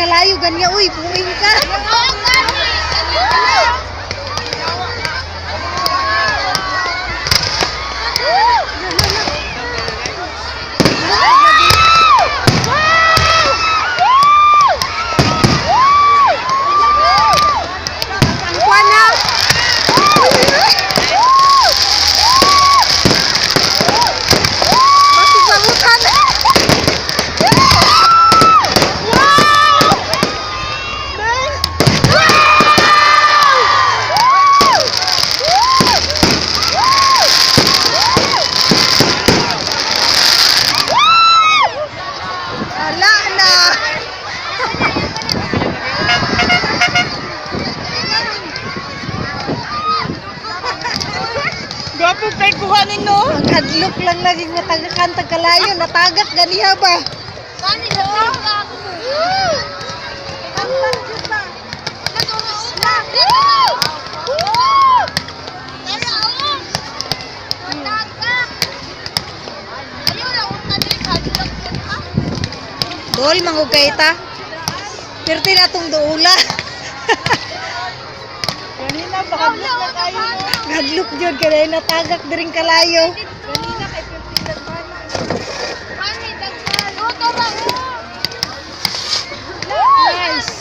kalayo ganya uy, puwing ka. Gwapo kay kuhanin no? Ang hadlok lang naging matagakan kalayo, natagak ganiha ba? Kani sa tagak. Dol mangug kay ta. Pirti na tong duula. Kanina bakadlok na kayo no? Hadlok jud kay natagak diring kalayo. Kanina kay Pertilan pa na. Kani daghan. Luto ba? Nice.